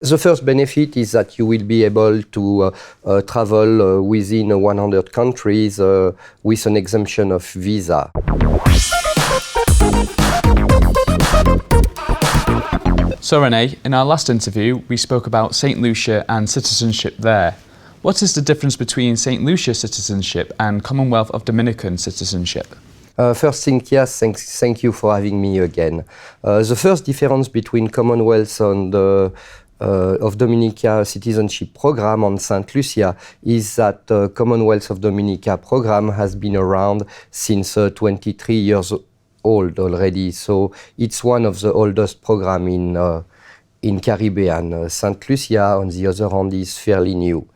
The first benefit is that you will be able to travel within 100 countries with an exemption of visa. So René, in our last interview, we spoke about St. Lucia and citizenship there. What is the difference between St. Lucia citizenship and Commonwealth of Dominican citizenship? First thing, yes, thank you for having me again. The first difference between Commonwealth and of Dominica citizenship program on St. Lucia is that Commonwealth of Dominica program has been around since 23 years old already. So it's one of the oldest program in Caribbean. St. Lucia, on the other hand, is fairly new.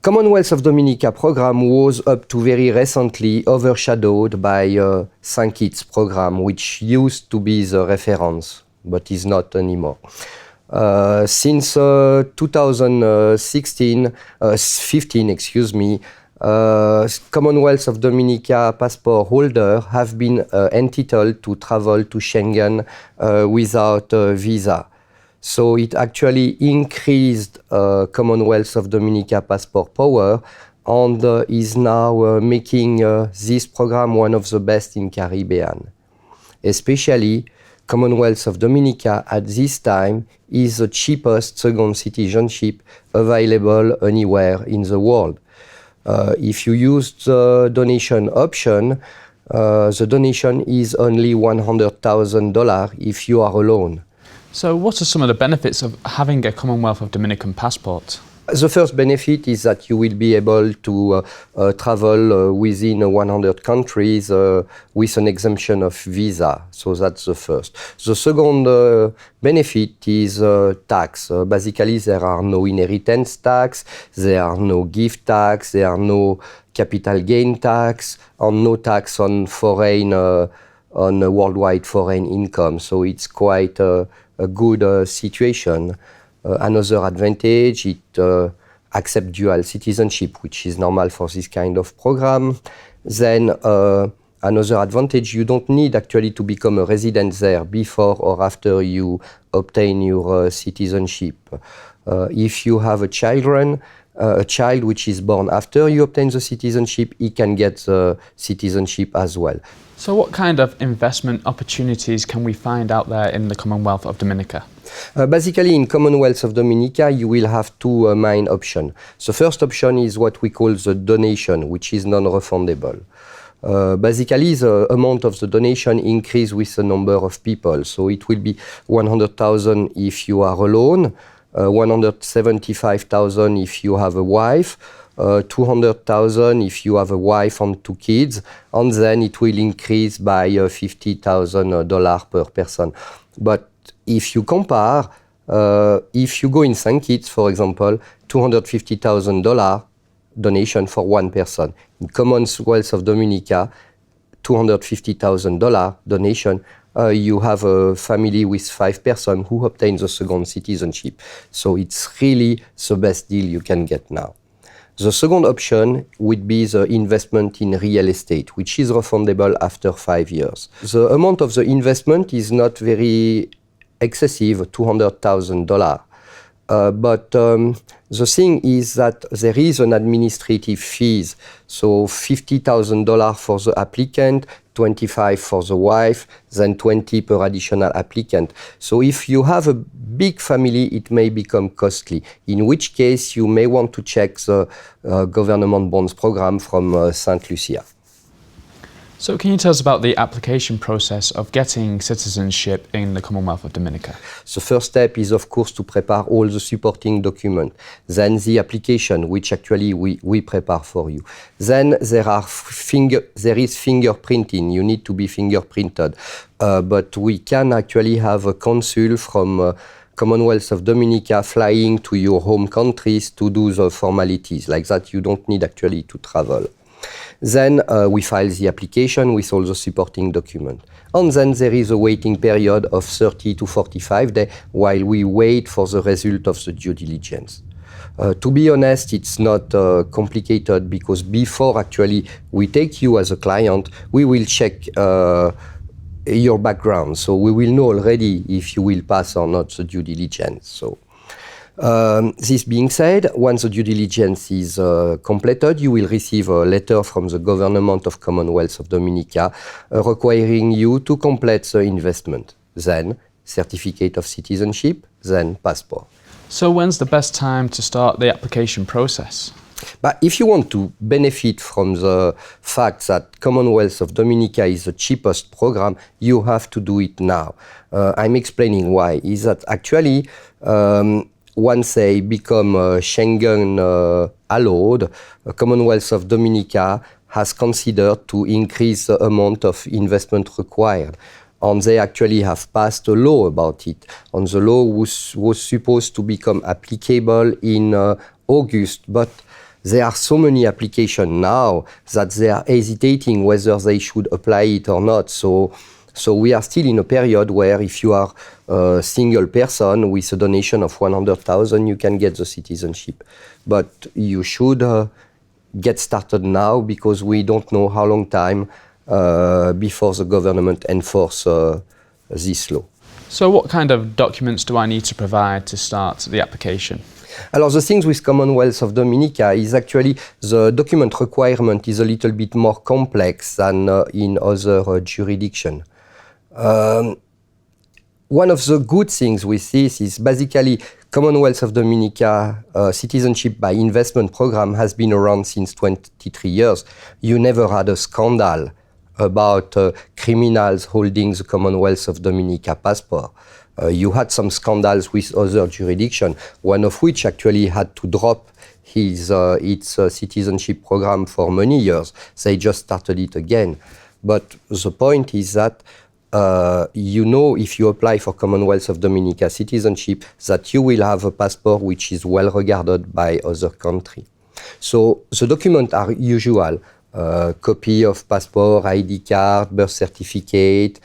Commonwealth of Dominica program was up to very recently overshadowed by St. Kitts program, which used to be the reference, but is not anymore. Since 2015, Commonwealth of Dominica passport holder have been entitled to travel to Schengen without a visa. So it actually increased Commonwealth of Dominica passport power and is now making this program one of the best in Caribbean. Especially Commonwealth of Dominica at this time is the cheapest second citizenship available anywhere in the world. If you use the donation option, the donation is only $100,000 if you are alone. So what are some of the benefits of having a Commonwealth of Dominican passport? The first benefit is that you will be able to travel within 100 countries with an exemption of visa. So that's the first. The second benefit is tax. Basically, there are no inheritance tax, there are no gift tax, there are no capital gain tax, and no tax on foreign, on worldwide foreign income. So it's quite a good situation. Another advantage, it accepts dual citizenship, which is normal for this kind of program. Then another advantage, you don't need actually to become a resident there before or after you obtain your citizenship. If you have a child which is born after you obtain the citizenship, he can get the citizenship as well. So what kind of investment opportunities can we find out there in the Commonwealth of Dominica? Basically, in Commonwealth of Dominica, you will have two main options. The first option is what we call the donation, which is non-refundable. Basically, the amount of the donation increases with the number of people. So it will be 100,000 if you are alone, 175,000 if you have a wife, 200,000 if you have a wife and two kids, and then it will increase by $50,000 per person. But if you compare, if you go in St. Kitts, for example, $250,000 donation for one person. In Commonwealth of Dominica, $250,000 donation. You have a family with 5 persons who obtain the second citizenship. So it's really the best deal you can get now. The second option would be the investment in real estate, which is refundable after 5 years. The amount of the investment is not very excessive, $200,000. But the thing is that there is an administrative fees, so $50,000 for the applicant, $25,000 for the wife, then $20,000 per additional applicant. So if you have a big family, it may become costly, in which case you may want to check the government bonds program from St. Lucia. So can you tell us about the application process of getting citizenship in the Commonwealth of Dominica? The first step is, of course, to prepare all the supporting documents. Then the application, which actually we prepare for you. Then there is fingerprinting. You need to be fingerprinted. But we can actually have a consul from Commonwealth of Dominica flying to your home countries to do the formalities. Like that, you don't need actually to travel. Then we file the application with all the supporting documents. And then there is a waiting period of 30 to 45 days while we wait for the result of the due diligence. To be honest, it's not complicated because before actually we take you as a client, we will check your background. So we will know already if you will pass or not the due diligence. So This being said, once the due diligence is completed, you will receive a letter from the government of Commonwealth of Dominica requiring you to complete the investment. Then, certificate of citizenship, then passport. So when's the best time to start the application process? But if you want to benefit from the fact that Commonwealth of Dominica is the cheapest program, you have to do it now. I'm explaining why. Is that actually once they become Schengen allowed, Commonwealth of Dominica has considered to increase the amount of investment required. And they actually have passed a law about it. And the law was supposed to become applicable in August, but there are so many applications now that they are hesitating whether they should apply it or not. So we are still in a period where if you are a single person with a donation of 100,000, you can get the citizenship. But you should get started now because we don't know how long time before the government enforce this law. So what kind of documents do I need to provide to start the application? Alors, the things with Commonwealth of Dominica is actually the document requirement is a little bit more complex than in other jurisdictions. One of the good things with this is basically Commonwealth of Dominica citizenship by investment program has been around since 23 years. You never had a scandal about criminals holding the Commonwealth of Dominica passport. You had some scandals with other jurisdictions, one of which actually had to drop its citizenship program for many years. They just started it again. But the point is that if you apply for Commonwealth of Dominica citizenship, that you will have a passport which is well regarded by other countries. So the documents are usual. Copy of passport, ID card, birth certificate,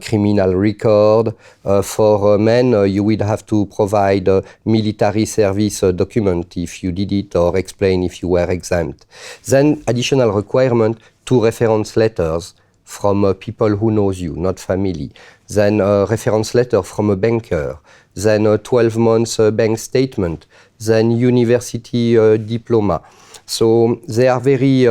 criminal record. For men, you will have to provide a military service document if you did it or explain if you were exempt. Then additional requirement, 2 reference letters from people who knows you, not family. Then a reference letter from a banker. Then a 12 months bank statement. Then university diploma. So they are very...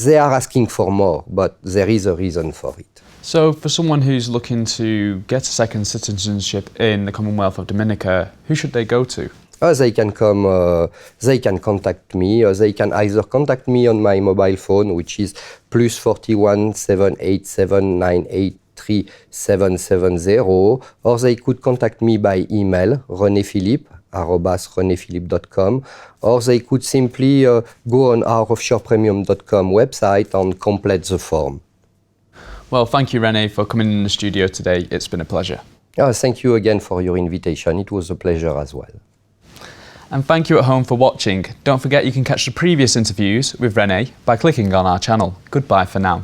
they are asking for more, but there is a reason for it. So for someone who's looking to get a second citizenship in the Commonwealth of Dominica, who should they go to? They can come, they can contact me, they can either contact me on my mobile phone, which is +41 787 983 770, or they could contact me by email, renéphilippe@renéphilippe.com, or they could simply go on our offshorepremium.com website and complete the form. Well, thank you, René, for coming in the studio today. It's been a pleasure. Thank you again for your invitation. It was a pleasure as well. And thank you at home for watching. Don't forget you can catch the previous interviews with René by clicking on our channel. Goodbye for now.